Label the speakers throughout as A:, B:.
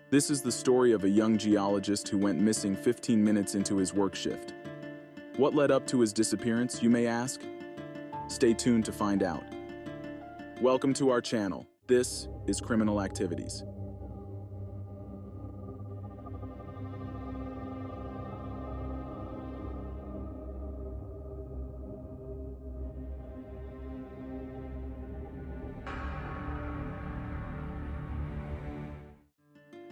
A: This is the story of a young geologist who went missing 15 minutes into his work shift. What led up to his disappearance, you may ask? Stay tuned to find out. Welcome to our channel. This is Criminal Activities.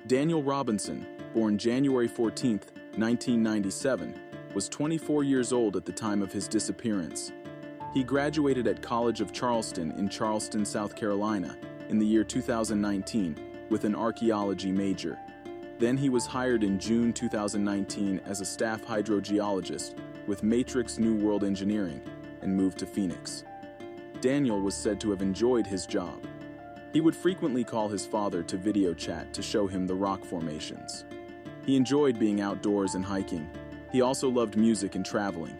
A: Daniel Robinson, born January 14, 1997, was 24 years old at the time of his disappearance. He graduated at College of Charleston in Charleston, South Carolina, in the year 2019 with an archaeology major. Then he was hired in June 2019 as a staff hydrogeologist with Matrix New World Engineering and moved to Phoenix. Daniel was said to have enjoyed his job. He would frequently call his father to video chat to show him the rock formations. He enjoyed being outdoors and hiking. He also loved music and traveling.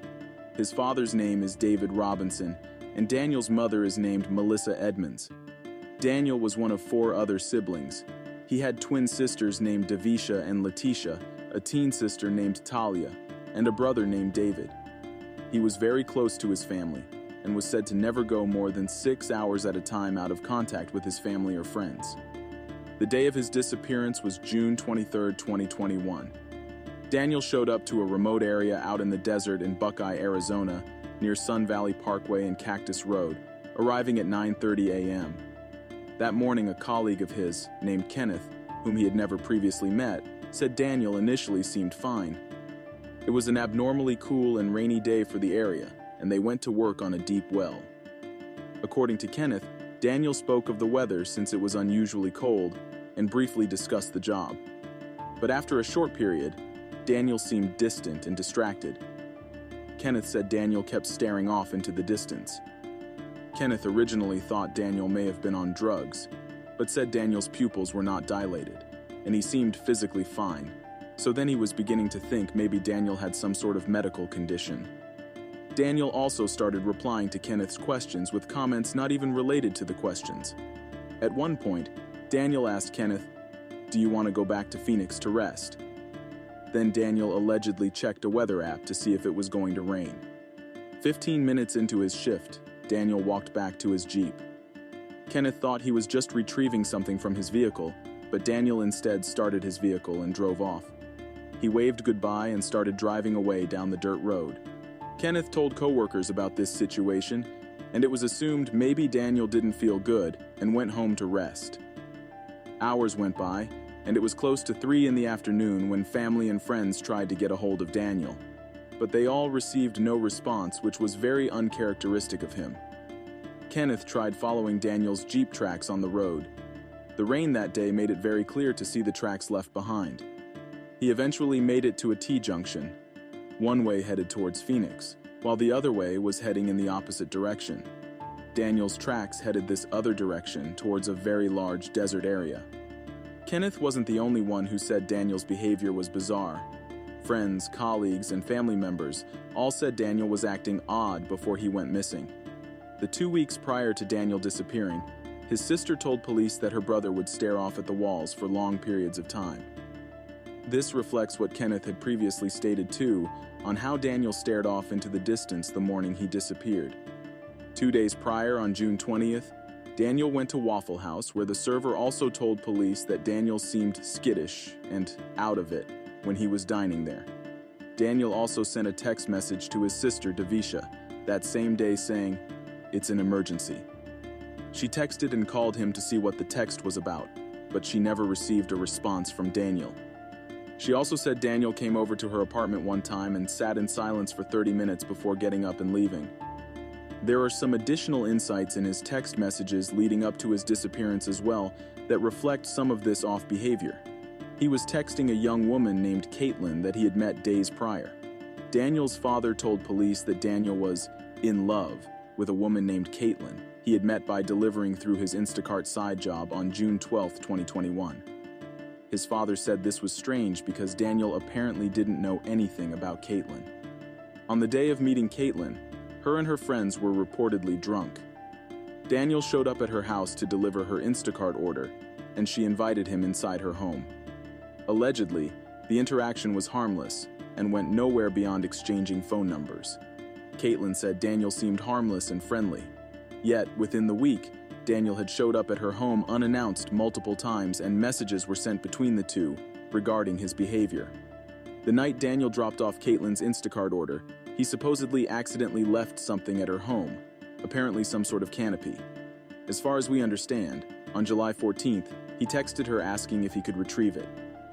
A: His father's name is David Robinson, and Daniel's mother is named Melissa Edmonds. Daniel was one of 4 other siblings. He had twin sisters named Davisha and Letitia, a teen sister named Talia, and a brother named David. He was very close to his family, and was said to never go more than 6 hours at a time out of contact with his family or friends. The day of his disappearance was June 23, 2021. Daniel showed up to a remote area out in the desert in Buckeye, Arizona, near Sun Valley Parkway and Cactus Road, arriving at 9:30 a.m. That morning, a colleague of his, named Kenneth, whom he had never previously met, said Daniel initially seemed fine. It was an abnormally cool and rainy day for the area, and they went to work on a deep well. According to Kenneth, Daniel spoke of the weather since it was unusually cold and briefly discussed the job. But after a short period, Daniel seemed distant and distracted. Kenneth said Daniel kept staring off into the distance. Kenneth originally thought Daniel may have been on drugs, but said Daniel's pupils were not dilated, and he seemed physically fine. So then he was beginning to think maybe Daniel had some sort of medical condition. Daniel also started replying to Kenneth's questions with comments not even related to the questions. At one point, Daniel asked Kenneth, "Do you want to go back to Phoenix to rest?" Then Daniel allegedly checked a weather app to see if it was going to rain. 15 minutes into his shift, Daniel walked back to his Jeep. Kenneth thought he was just retrieving something from his vehicle, but Daniel instead started his vehicle and drove off. He waved goodbye and started driving away down the dirt road. Kenneth told coworkers about this situation, and it was assumed maybe Daniel didn't feel good and went home to rest. Hours went by, and it was close to 3 in the afternoon when family and friends tried to get a hold of Daniel. But they all received no response, which was very uncharacteristic of him. Kenneth tried following Daniel's Jeep tracks on the road. The rain that day made it very clear to see the tracks left behind. He eventually made it to a T-junction. One way headed towards Phoenix, while the other way was heading in the opposite direction. Daniel's tracks headed this other direction towards a very large desert area. Kenneth wasn't the only one who said Daniel's behavior was bizarre. Friends, colleagues, and family members all said Daniel was acting odd before he went missing. The 2 weeks prior to Daniel disappearing, his sister told police that her brother would stare off at the walls for long periods of time. This reflects what Kenneth had previously stated too, on how Daniel stared off into the distance the morning he disappeared. 2 days prior, on June 20th, Daniel went to Waffle House, where the server also told police that Daniel seemed skittish and out of it when he was dining there. Daniel also sent a text message to his sister Davisha that same day saying, "It's an emergency." She texted and called him to see what the text was about, but she never received a response from Daniel. She also said Daniel came over to her apartment one time and sat in silence for 30 minutes before getting up and leaving. There are some additional insights in his text messages leading up to his disappearance as well that reflect some of this off behavior. He was texting a young woman named Caitlin that he had met days prior. Daniel's father told police that Daniel was in love with a woman named Caitlin he had met by delivering through his Instacart side job on June 12, 2021. His father said this was strange because Daniel apparently didn't know anything about Caitlin. On the day of meeting Caitlin, her and her friends were reportedly drunk. Daniel showed up at her house to deliver her Instacart order, and she invited him inside her home. Allegedly, the interaction was harmless and went nowhere beyond exchanging phone numbers. Caitlin said Daniel seemed harmless and friendly. Yet, within the week, Daniel had showed up at her home unannounced multiple times, and messages were sent between the two regarding his behavior. The night Daniel dropped off Caitlin's Instacart order, he supposedly accidentally left something at her home, apparently some sort of canopy. As far as we understand, on July 14th, he texted her asking if he could retrieve it.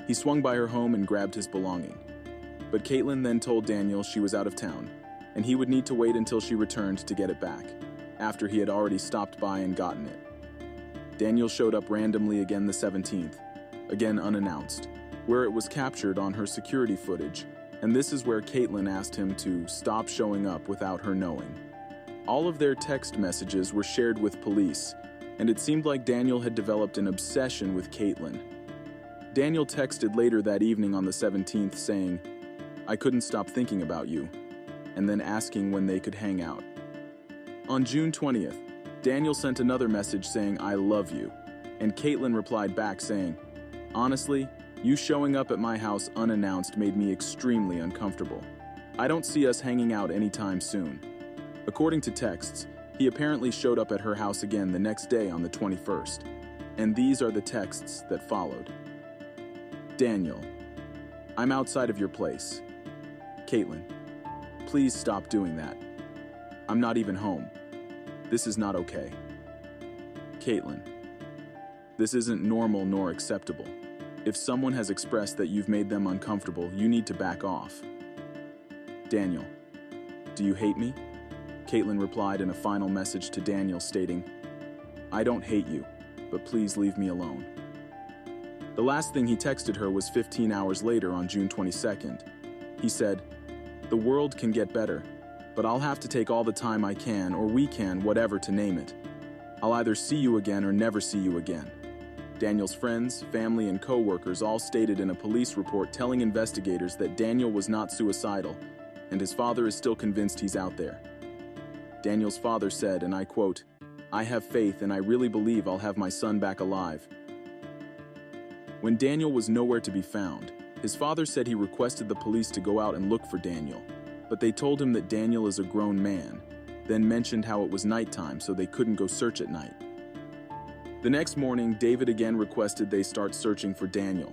A: He swung by her home and grabbed his belonging. But Caitlin then told Daniel she was out of town, and he would need to wait until she returned to get it back, after he had already stopped by and gotten it. Daniel showed up randomly again the 17th, again unannounced, where it was captured on her security footage, and this is where Caitlin asked him to stop showing up without her knowing. All of their text messages were shared with police, and it seemed like Daniel had developed an obsession with Caitlin. Daniel texted later that evening on the 17th saying, "I couldn't stop thinking about you," and then asking when they could hang out. On June 20th, Daniel sent another message saying, "I love you," and Caitlin replied back saying, "Honestly, you showing up at my house unannounced made me extremely uncomfortable. I don't see us hanging out anytime soon." According to texts, he apparently showed up at her house again the next day on the 21st, and these are the texts that followed. Daniel, "I'm outside of your place." Caitlin, "Please stop doing that. I'm not even home. This is not okay." Caitlin, "This isn't normal nor acceptable. If someone has expressed that you've made them uncomfortable, you need to back off." Daniel, "Do you hate me?" Caitlin replied in a final message to Daniel stating, "I don't hate you, but please leave me alone." The last thing he texted her was 15 hours later on June 22nd. He said, "The world can get better, but I'll have to take all the time I can, or we can, whatever to name it. I'll either see you again or never see you again." Daniel's friends, family, and co-workers all stated in a police report telling investigators that Daniel was not suicidal, and his father is still convinced he's out there. Daniel's father said, and I quote, "I have faith and I really believe I'll have my son back alive." When Daniel was nowhere to be found, his father said he requested the police to go out and look for Daniel, but they told him that Daniel is a grown man, then mentioned how it was nighttime so they couldn't go search at night. The next morning, David again requested they start searching for Daniel.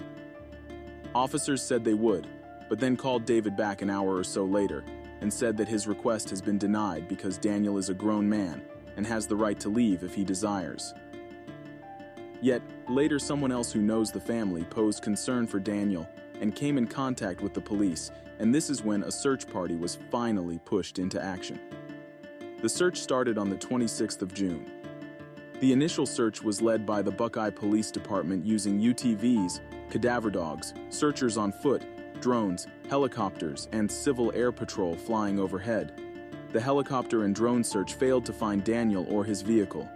A: Officers said they would, but then called David back an hour or so later and said that his request has been denied because Daniel is a grown man and has the right to leave if he desires. Yet, later someone else who knows the family posed concern for Daniel and came in contact with the police, and this is when a search party was finally pushed into action. The search started on the 26th of June. The initial search was led by the Buckeye Police Department using UTVs, cadaver dogs, searchers on foot, drones, helicopters, and Civil Air Patrol flying overhead. The helicopter and drone search failed to find Daniel or his vehicle.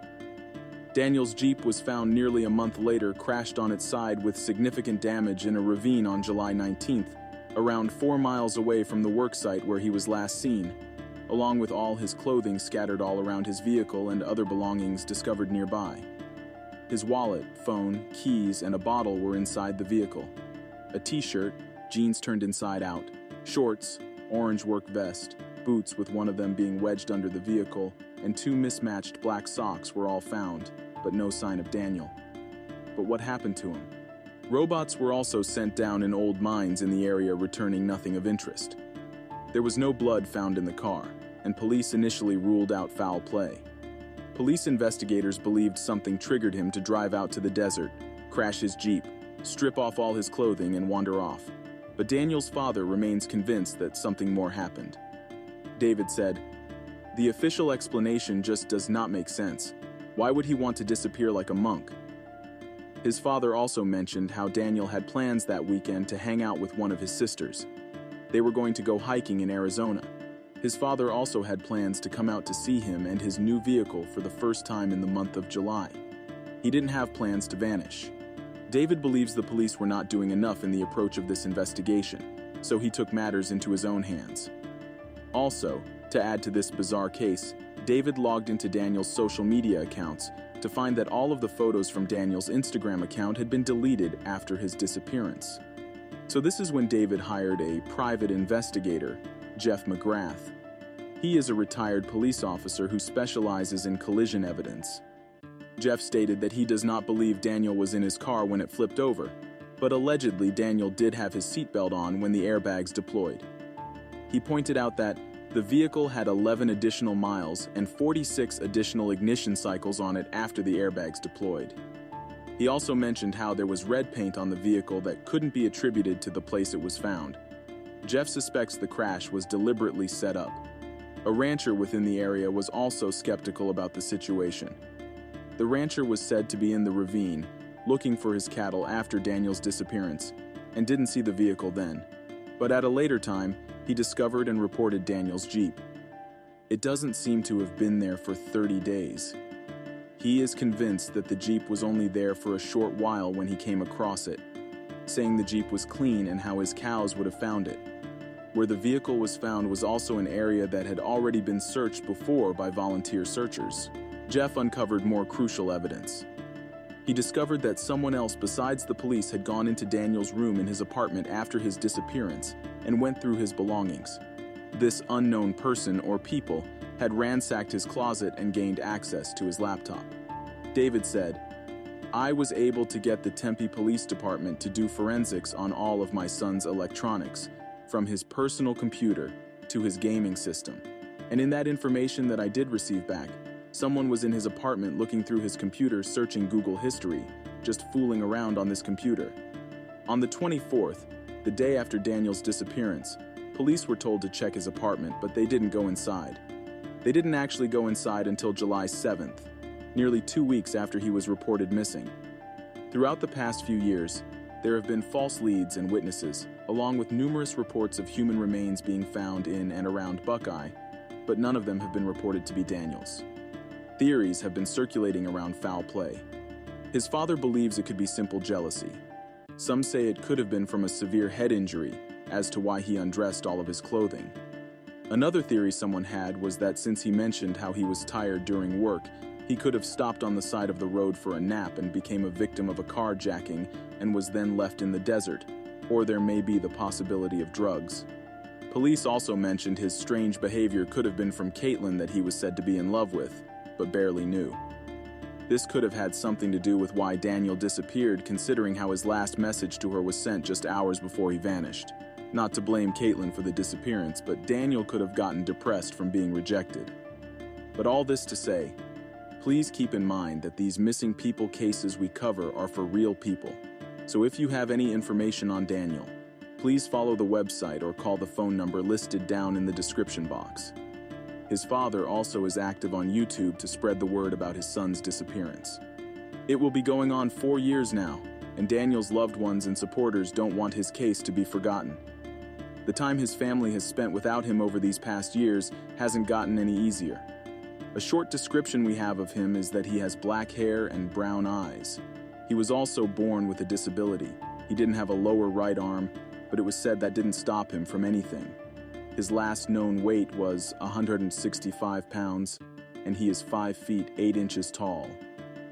A: Daniel's Jeep was found nearly a month later, crashed on its side with significant damage in a ravine on July 19th, around 4 miles away from the worksite where he was last seen, along with all his clothing scattered all around his vehicle and other belongings discovered nearby. His wallet, phone, keys, and a bottle were inside the vehicle. A t-shirt, jeans turned inside out, shorts, orange work vest, boots with one of them being wedged under the vehicle, and 2 mismatched black socks were all found, but no sign of Daniel. But what happened to him? Robots were also sent down in old mines in the area, returning nothing of interest. There was no blood found in the car, and police initially ruled out foul play. Police investigators believed something triggered him to drive out to the desert, crash his Jeep, strip off all his clothing, and wander off. But Daniel's father remains convinced that something more happened. David said, "The official explanation just does not make sense. Why would he want to disappear like a monk?" His father also mentioned how Daniel had plans that weekend to hang out with one of his sisters. They were going to go hiking in Arizona. His father also had plans to come out to see him and his new vehicle for the first time in the month of July. He didn't have plans to vanish. David believes the police were not doing enough in the approach of this investigation, so he took matters into his own hands. Also, to add to this bizarre case, David logged into Daniel's social media accounts to find that all of the photos from Daniel's Instagram account had been deleted after his disappearance. So this is when David hired a private investigator, Jeff McGrath. He is a retired police officer who specializes in collision evidence. Jeff stated that he does not believe Daniel was in his car when it flipped over, but allegedly Daniel did have his seatbelt on when the airbags deployed. He pointed out that the vehicle had 11 additional miles and 46 additional ignition cycles on it after the airbags deployed. He also mentioned how there was red paint on the vehicle that couldn't be attributed to the place it was found. Jeff suspects the crash was deliberately set up. A rancher within the area was also skeptical about the situation. The rancher was said to be in the ravine, looking for his cattle after Daniel's disappearance, and didn't see the vehicle then. But at a later time, he discovered and reported Daniel's Jeep. It doesn't seem to have been there for 30 days. He is convinced that the Jeep was only there for a short while when he came across it, saying the Jeep was clean and how his cows would have found it. Where the vehicle was found was also an area that had already been searched before by volunteer searchers. Jeff uncovered more crucial evidence. He discovered that someone else besides the police had gone into Daniel's room in his apartment after his disappearance and went through his belongings. This unknown person or people had ransacked his closet and gained access to his laptop. David said, "I was able to get the Tempe Police Department to do forensics on all of my son's electronics, from his personal computer to his gaming system. And in that information that I did receive back, someone was in his apartment looking through his computer searching Google history, just fooling around on this computer." On the 24th, the day after Daniel's disappearance, police were told to check his apartment, but they didn't go inside. They didn't actually go inside until July 7th, nearly 2 weeks after he was reported missing. Throughout the past few years, there have been false leads and witnesses, along with numerous reports of human remains being found in and around Buckeye, but none of them have been reported to be Daniel's. Theories have been circulating around foul play. His father believes it could be simple jealousy. Some say it could have been from a severe head injury, as to why he undressed all of his clothing. Another theory someone had was that since he mentioned how he was tired during work, he could have stopped on the side of the road for a nap and became a victim of a carjacking and was then left in the desert, or there may be the possibility of drugs. Police also mentioned his strange behavior could have been from Caitlin that he was said to be in love with, but barely knew. This could have had something to do with why Daniel disappeared, considering how his last message to her was sent just hours before he vanished. Not to blame Caitlin for the disappearance, but Daniel could have gotten depressed from being rejected. But all this to say, please keep in mind that these missing people cases we cover are for real people. So if you have any information on Daniel, please follow the website or call the phone number listed down in the description box. His father also is active on YouTube to spread the word about his son's disappearance. It will be going on 4 years now, and Daniel's loved ones and supporters don't want his case to be forgotten. The time his family has spent without him over these past years hasn't gotten any easier. A short description we have of him is that he has black hair and brown eyes. He was also born with a disability. He didn't have a lower right arm, but it was said that didn't stop him from anything. His last known weight was 165 pounds, and he is 5 feet 8 inches tall.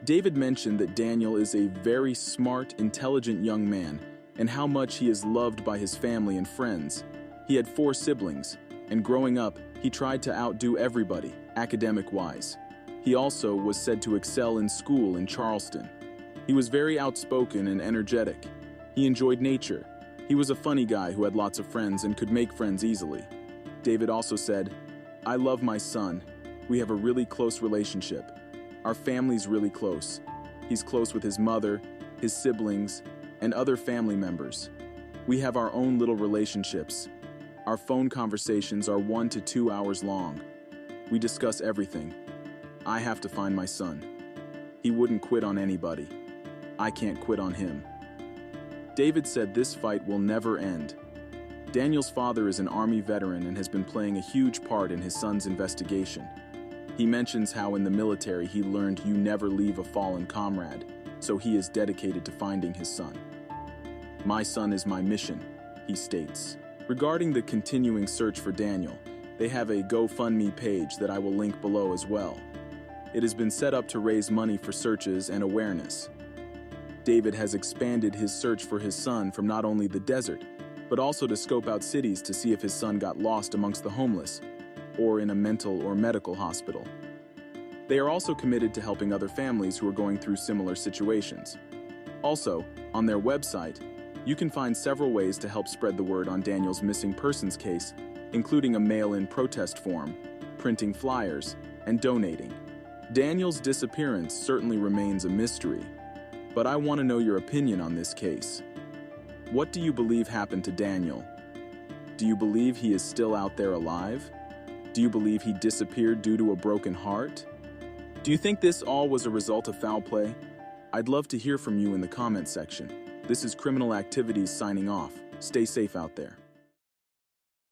A: David mentioned that Daniel is a very smart, intelligent young man, and how much he is loved by his family and friends. He had 4 siblings, and growing up, he tried to outdo everybody, academic-wise. He also was said to excel in school in Charleston. He was very outspoken and energetic. He enjoyed nature. He was a funny guy who had lots of friends and could make friends easily. David also said, "I love my son. We have a really close relationship. Our family's really close. He's close with his mother, his siblings, and other family members. We have our own little relationships. Our phone conversations are 1 to 2 hours long. We discuss everything. I have to find my son. He wouldn't quit on anybody. I can't quit on him." David said this fight will never end. Daniel's father is an Army veteran and has been playing a huge part in his son's investigation. He mentions how in the military he learned you never leave a fallen comrade, so he is dedicated to finding his son. "My son is my mission," he states. Regarding the continuing search for Daniel, they have a GoFundMe page that I will link below as well. It has been set up to raise money for searches and awareness. David has expanded his search for his son from not only the desert, but also to scope out cities to see if his son got lost amongst the homeless, or in a mental or medical hospital. They are also committed to helping other families who are going through similar situations. Also, on their website, you can find several ways to help spread the word on Daniel's missing persons case, including a mail-in protest form, printing flyers, and donating. Daniel's disappearance certainly remains a mystery, but I want to know your opinion on this case. What do you believe happened to Daniel? Do you believe he is still out there alive? Do you believe he disappeared due to a broken heart? Do you think this all was a result of foul play? I'd love to hear from you in the comment section. This is Criminal Activities signing off. Stay safe out there.